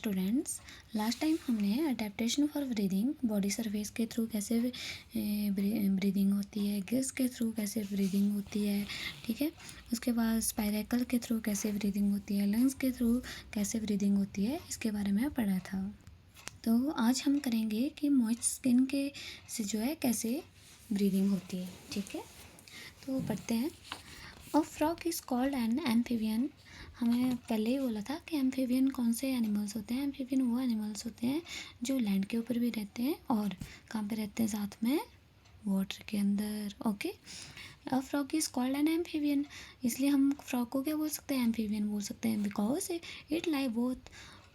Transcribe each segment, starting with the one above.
Students, last time हमने adaptation for breathing, body surface के through कैसे ब्रीदिंग होती है, गिल्स के थ्रू कैसे ब्रीदिंग होती है, ठीक है। उसके बाद स्पायरेकल के थ्रू कैसे ब्रीदिंग होती है, लंग्स के थ्रू कैसे ब्रीदिंग होती है, इसके बारे में पढ़ा था। तो आज हम करेंगे कि मॉइस्ट स्किन के से जो है कैसे ब्रीदिंग होती है, ठीक है। तो पढ़ते हैं। A frog is called an amphibian. हमें पहले ही बोला था कि एम्फीबियन कौन से एनिमल्स होते हैं। एम्फीबियन वो एनिमल्स होते हैं जो लैंड के ऊपर भी रहते हैं और कहाँ पे रहते हैं, साथ में वाटर के अंदर। Okay, a frog is called an amphibian, इसलिए हम फ्रॉग को क्या बोल सकते हैं, एम्फीबियन बोल सकते हैं, because it lie both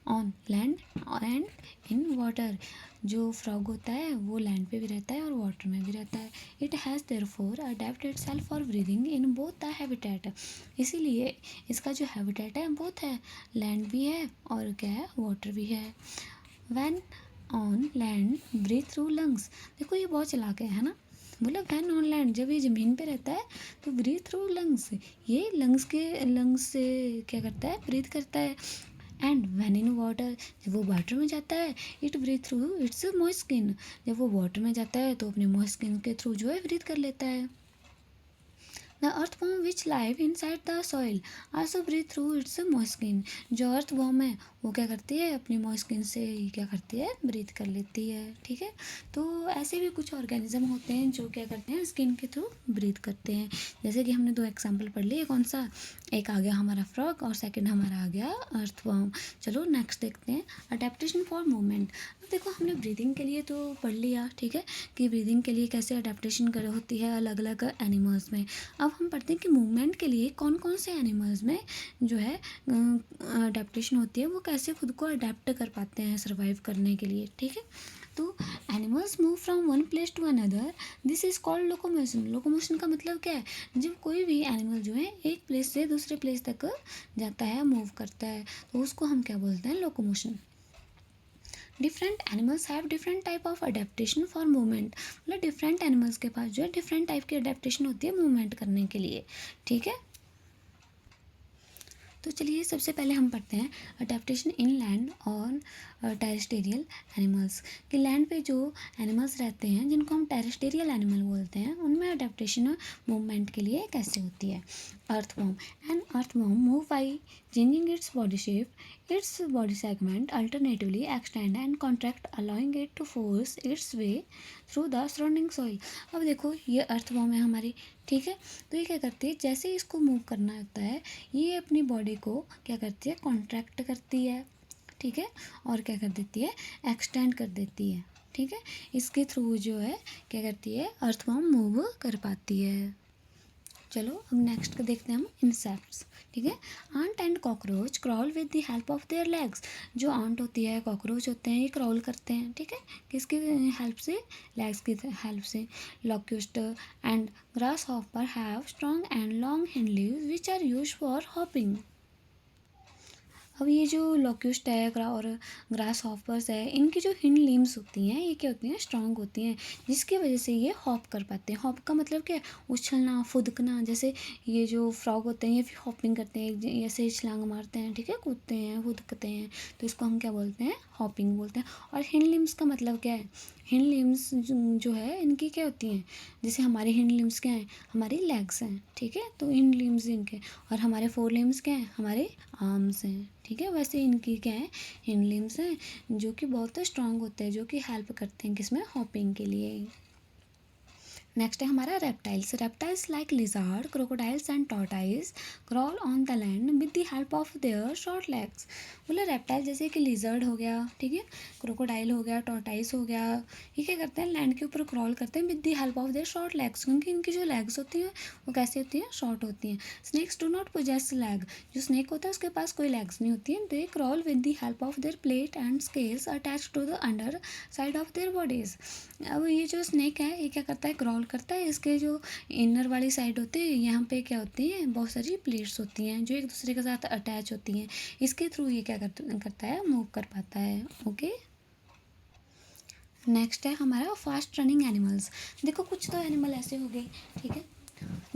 on land and in water. जो फ्रॉग होता है वो लैंड पे भी रहता है और वाटर में भी रहता है। It has therefore adapted itself for breathing in both the habitat, इसीलिए इसका जो हैबिटेट है बोथ है, लैंड भी है और क्या है, वाटर भी है। When on land breathe through lungs, देखो ये बहुत चालाक है ना। बोला व्हेन ऑन लैंड, जब ये ज़मीन पे रहता है तो ब्रीथ थ्रू लंग्स, ये लंग्स से क्या करता है, ब्रीथ करता है। एंड व्हेन इन वाटर, जब वो वाटर में जाता है, it breathe through its moist skin, जब वो वाटर में जाता है तो अपने मॉइस्ट स्किन के थ्रू जो है ब्रीथ कर लेता है। The earthworm which live inside the soil also breathe through its moist skin, जो अर्थवॉर्म है वो क्या करती है, अपनी मॉइस्ट स्किन से ही क्या करती है, ब्रीथ कर लेती है, ठीक है। तो ऐसे भी कुछ ऑर्गेनिज्म होते हैं जो क्या करते हैं, स्किन के थ्रू ब्रीथ करते हैं। जैसे कि हमने दो एग्जाम्पल पढ़ लिए, कौन सा, एक आ गया हमारा फ्रॉग और सेकंड हमारा आ गया अर्थवॉर्म। चलो नेक्स्ट देखते हैं, अडेप्टेशन फॉर मूवमेंट। देखो हमने ब्रीदिंग के लिए तो पढ़ लिया, ठीक है, कि ब्रीदिंग के लिए कैसे अडेप्टेशन कर होती है अलग अलग एनिमल्स में। अब हम पढ़ते हैं कि मूवमेंट के लिए कौन कौन से एनिमल्स में जो है अडेप्टेशन होती है, वो कैसे खुद को अडेप्ट कर पाते हैं सर्वाइव करने के लिए, ठीक है। तो animals move from one place to another, this is called locomotion. Locomotion का मतलब क्या है, जब कोई भी एनिमल जो है एक प्लेस से दूसरे प्लेस तक जाता है, मूव करता है, तो उसको हम क्या बोलते हैं, locomotion. Different animals have different type of adaptation for movement, मतलब डिफरेंट एनिमल्स के पास जो है डिफरेंट टाइप की अडेप्टेशन होती है मूवमेंट करने के लिए, ठीक है। तो चलिए सबसे पहले हम पढ़ते हैं adaptation in land on terrestrial animals, कि लैंड पे जो एनिमल्स रहते हैं जिनको हम टेरेस्टेरियल एनिमल बोलते हैं, उनमें अडेप्टेशन मूवमेंट के लिए कैसे होती है। Earthworm, an earthworm move by changing its body shape, its body segment alternatively extend and contract, allowing it to force its way through the surrounding soil। अब देखो ये अर्थवॉर्म है हमारी, ठीक है। तो ये क्या करती है, जैसे ही इसको मूव करना होता है, ये अपनी बॉडी को क्या करती है, कॉन्ट्रैक्ट करती है, ठीक है, और क्या कर देती है, एक्सटेंड कर देती है, ठीक है। इसके थ्रू जो है क्या करती है, अर्थवॉर्म मूव कर पाती है। चलो अब नेक्स्ट को देखते हैं हम, इंसेक्ट्स, ठीक है। Ant and cockroach crawl with the help of their legs, जो आंट होती है, कॉकरोच होते हैं, ये क्रॉल करते हैं, ठीक है, किसकी हेल्प से, लेग्स की हेल्प से। Locust and grasshopper have strong and long hind leaves which are used for hopping. अब ये जो लॉक्यूस्ट है और ग्रास हॉपर्स है, इनकी जो हिंड लिम्स होती हैं ये क्या होती हैं, स्ट्रांग होती हैं, जिसकी वजह से ये हॉप कर पाते हैं। हॉप का मतलब क्या है, उछलना, फुदकना। जैसे ये जो फ्रॉग होते हैं ये भी हॉपिंग करते हैं, ऐसे छलांग मारते हैं, ठीक है, कूदते हैं, फुदकते हैं, तो इसको हम क्या बोलते हैं, हॉपिंग बोलते हैं। और हिंड लिम्स का मतलब क्या है, हिंड लिम्स जो है इनकी क्या होती हैं, जैसे हमारे हिंड लिम्स क्या हैं, हमारी लेग्स हैं, ठीक है, तो हिंड लिम्स इनके, और हमारे फोर लिम्स क्या हैं, हमारे आर्म्स हैं, ठीक है। वैसे इनकी क्या है, हिंड लिम्स हैं जो कि बहुत स्ट्रांग होते हैं, जो कि हेल्प करते हैं किसमें, हॉपिंग के लिए। नेक्स्ट है हमारा reptiles. Reptiles like lizard, crocodiles and tortoises crawl on the land with the help of their short legs. बोले रेप्टाइल जैसे कि लिजर्ड हो गया, ठीक है, क्रोकोडाइल हो गया, टॉर्टाइल्स हो गया, ये क्या करते हैं, लैंड के ऊपर क्रॉल करते हैं with the help of their short legs, क्योंकि इनकी जो लेग्स होती हैं वो कैसी होती हैं, शॉर्ट होती हैं। Snakes do not possess leg, जो स्नेक होता है उसके पास कोई लेग्स नहीं होती हैं। They crawl with the help of their plate and scales attach to the under side of their bodies. अब ये जो स्नेक है ये क्या करता है, क्रॉल करता है, इसके जो इनर वाली साइड होती है यहाँ पे क्या होती हैं, बहुत सारी प्लेट्स होती हैं जो एक दूसरे के साथ अटैच होती हैं, इसके थ्रू ये क्या करता है, मूव कर पाता है। ओके, नेक्स्ट है हमारा फास्ट रनिंग एनिमल्स। देखो कुछ तो एनिमल ऐसे हो गए, ठीक है,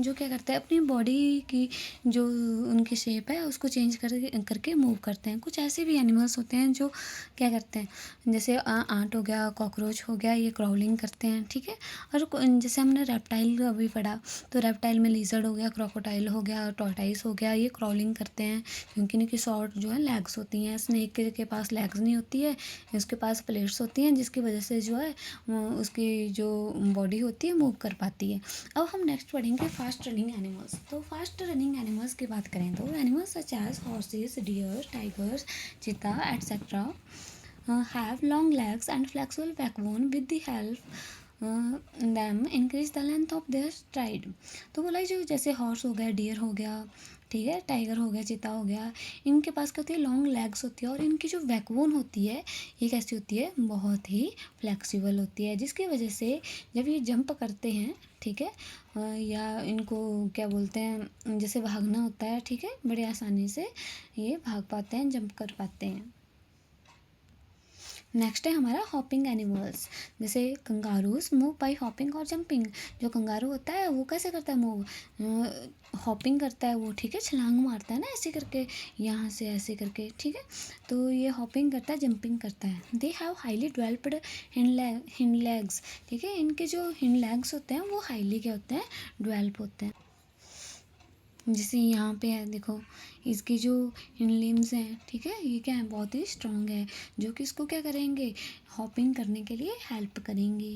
जो क्या करते हैं अपनी बॉडी की जो उनकी शेप है उसको चेंज करके मूव करते हैं। कुछ ऐसे भी एनिमल्स होते हैं जो क्या करते हैं, जैसे आंट हो गया, कॉकरोच हो गया, ये क्राउलिंग करते हैं, ठीक है। और जैसे हमने रेप्टाइल अभी पढ़ा, तो रेप्टाइल में लिजर्ड हो गया, क्रोकोडाइल हो गया, टॉर्टाइस हो गया, ये क्राउलिंग करते हैं क्योंकि इनकी शॉर्ट जो है लेग्स होती हैं। स्नेक के पास लेग्स नहीं होती है, उसके पास प्लेट्स होती हैं, जिसकी वजह से जो है उसकी जो बॉडी होती है मूव कर पाती है। अब हम नेक्स्ट पढ़ेंगे फास्ट रनिंग एनिमल्स। तो फास्ट रनिंग एनिमल्स की बात करें तो animals such as horses, deer, tigers, cheetah etcetera have long legs and flexible backbone with the help them increase the length of their stride. तो बोला जो जैसे हॉर्स हो गया, डियर हो गया, ठीक है, टाइगर हो गया, चीता हो गया, इनके पास क्या होती है, लॉन्ग लेग्स होती है और इनकी जो बैकबोन होती है ये कैसी होती है, बहुत ही फ्लेक्सिबल होती है, जिसकी वजह से जब ये जंप करते हैं, ठीक है, या इनको क्या बोलते हैं, जैसे भागना होता है, ठीक है, बड़े आसानी से ये भाग पाते हैं, जंप कर पाते हैं। नेक्स्ट है हमारा हॉपिंग एनिमल्स। जैसे कंगारूज मूव बाय हॉपिंग और जंपिंग। जो कंगारू होता है वो कैसे करता है मूव, हॉपिंग करता है वो, ठीक है, छलांग मारता है ना ऐसे करके, यहाँ से ऐसे करके, ठीक है। तो ये हॉपिंग करता है, जंपिंग करता है। They have highly developed hind legs, ठीक है, इनके जो हिंड लेग्स होते हैं वो हाईली क्या होते हैं, डेवलप होते हैं। जैसे यहाँ पे है देखो, इसकी जो लिम्स हैं, ठीक है, ये क्या है, बहुत ही स्ट्रांग है, जो कि इसको क्या करेंगे, हॉपिंग करने के लिए हेल्प करेंगे।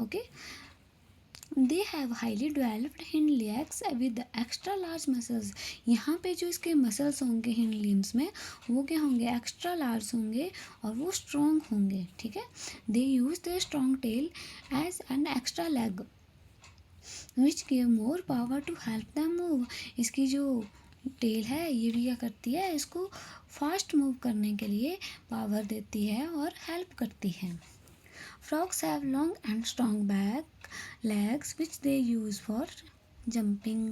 Okay, they have highly developed hind legs with extra large muscles. यहाँ पे जो इसके मसल्स होंगे हिंड लिम्स में, वो क्या होंगे, एक्स्ट्रा लार्ज होंगे और वो स्ट्रॉन्ग होंगे, ठीक है। They use the strong tail as an extra leg which give more power to help them move. इसकी जो टेल है ये भी क्या करती है, इसको फास्ट मूव करने के लिए पावर देती है और हेल्प करती है। Frogs have long and strong back legs which they use for jumping.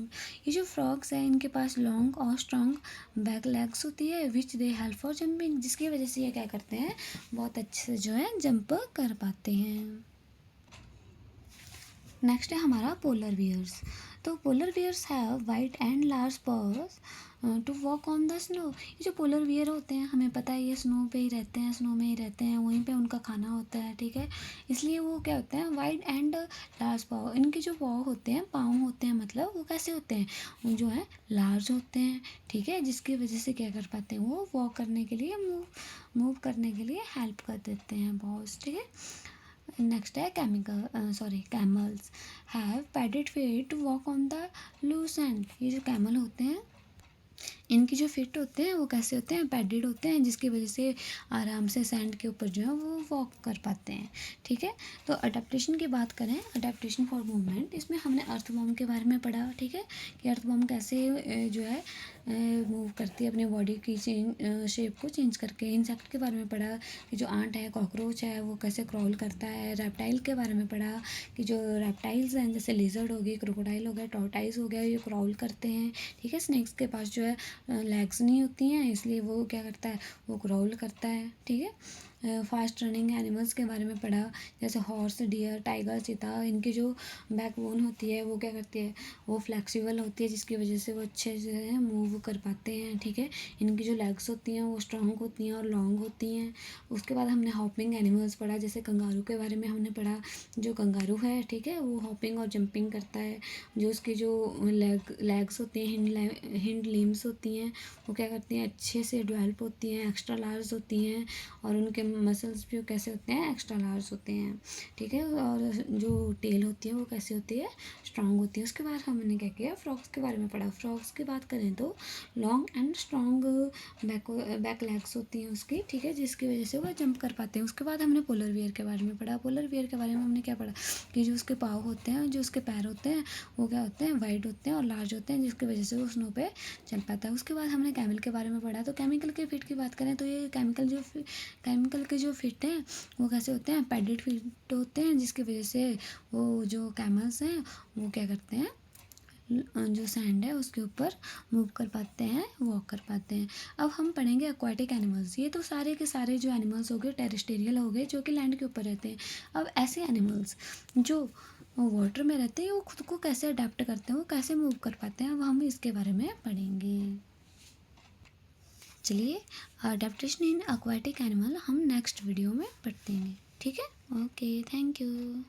ये जो फ्रॉग्स हैं इनके पास लॉन्ग और स्ट्रॉन्ग बैक लेग्स होती है विच दे हेल्प फॉर जंपिंग, जिसकी वजह से ये क्या करते हैं, बहुत अच्छे से जो है जंप कर पाते हैं। नेक्स्ट है हमारा पोलर बियर्स। तो polar bears have wide and large paws to walk on the snow. ये जो पोलर बियर होते हैं हमें पता है ये स्नो पे ही रहते हैं, स्नो में ही रहते हैं, वहीं पे उनका खाना होता है, ठीक है। इसलिए वो क्या होते हैं, वाइड एंड लार्ज पाव, इनके जो पाव होते हैं, पाँव होते हैं, मतलब वो कैसे होते हैं, वो जो है लार्ज होते हैं, ठीक है, जिसकी वजह से क्या कर पाते हैं, वो वॉक करने के लिए, मूव करने के लिए हेल्प कर देते हैं बहुत, ठीक है। नेक्स्ट है camels have padded feet to walk on the loose and. ये जो कैमल होते हैं इनकी जो फिट होते हैं वो कैसे होते हैं, पैडेड होते हैं, जिसकी वजह से आराम से सैंड के ऊपर जो है वो वॉक कर पाते हैं, ठीक है। तो अडेप्टेशन की बात करें, अडेप्टेशन फॉर मूवमेंट, इसमें हमने अर्थवॉर्म के बारे में पढ़ा, ठीक है, कि अर्थवॉर्म कैसे जो है मूव करती है अपनी बॉडी की शेप को चेंज करके। इंसेक्ट के बारे में पढ़ा कि जो आंट है, कॉकरोच है, वो कैसे क्रॉल करता है। रेप्टाइल के बारे में पढ़ा कि जो रेप्टाइल्स हैं जैसे लिजर्ड हो गई, क्रोकोडाइल हो गया, टॉर्टाइस हो गया, ये क्रॉल करते हैं, ठीक है। स्नेक्स के पास जो है लेग्स नहीं होती हैं, इसलिए वो क्या करता है, वो क्रॉल करता है, ठीक है। फास्ट रनिंग एनिमल्स के बारे में पढ़ा, जैसे हॉर्स, डियर, टाइगर, चीता, इनकी जो बैकबोन होती है वो क्या करती है, वो फ्लेक्सिबल होती है, जिसकी वजह से वो अच्छे से मूव कर पाते हैं, ठीक है। इनकी जो लेग्स होती हैं वो स्ट्रॉन्ग होती हैं और लॉन्ग होती हैं। उसके बाद हमने हॉपिंग एनिमल्स पढ़ा, जैसे कंगारू के बारे में हमने पढ़ा, जो कंगारू है, ठीक है, वो हॉपिंग और जंपिंग करता है। जो उसकी जो लेग्स होती हैं, हिंड लिम्स होती हैं, वो क्या करती हैं, अच्छे से डेवलप होती हैं, एक्स्ट्रा लार्ज होती हैं, और उनके मसल्स भी कैसे होते हैं, एक्स्ट्रा लार्ज होते हैं, ठीक है। और जो टेल होती है वो कैसे होती है, स्ट्रॉन्ग होती है। उसके बाद हमने क्या किया, फ्रॉग्स के बारे में पढ़ा। फ्रॉग्स की बात करें तो long and strong back legs होती हैं उसकी, ठीक है, जिसकी वजह से वो जंप कर पाते हैं। उसके बाद हमने पोलर बियर के बारे में पढ़ा। पोलर बियर के बारे में हमने क्या पढ़ा कि जो उसके पाँव होते हैं, जो उसके पैर होते हैं, वो क्या होते हैं, वाइड होते हैं और लार्ज होते हैं, जिसकी वजह से वो स्नो पे चल पाता है। उसके बाद हमने कैमल के बारे में पढ़ा। तो केमिकल के फिट की बात करें तो ये केमिकल के जो फिट हैं वो कैसे होते हैं, पैडेड फिट होते हैं, जिसकी वजह से वो जो कैमल्स हैं वो क्या करते हैं, जो सैंड है उसके ऊपर मूव कर पाते हैं, वॉक कर पाते हैं। अब हम पढ़ेंगे एक्वाटिक एनिमल्स। ये तो सारे के सारे जो एनिमल्स हो गए टेरेस्टेरियल हो गए, जो कि लैंड के ऊपर रहते हैं। अब ऐसे एनिमल्स जो वाटर में रहते हैं वो खुद को कैसे अडेप्ट करते हैं, वो कैसे मूव कर पाते हैं, अब हम इसके बारे में पढ़ेंगे। चलिए, अडेप्टेशन इन एक्वाटिक एनिमल हम नेक्स्ट वीडियो में पढ़ते हैं। ठीक है, ओके, थैंक यू।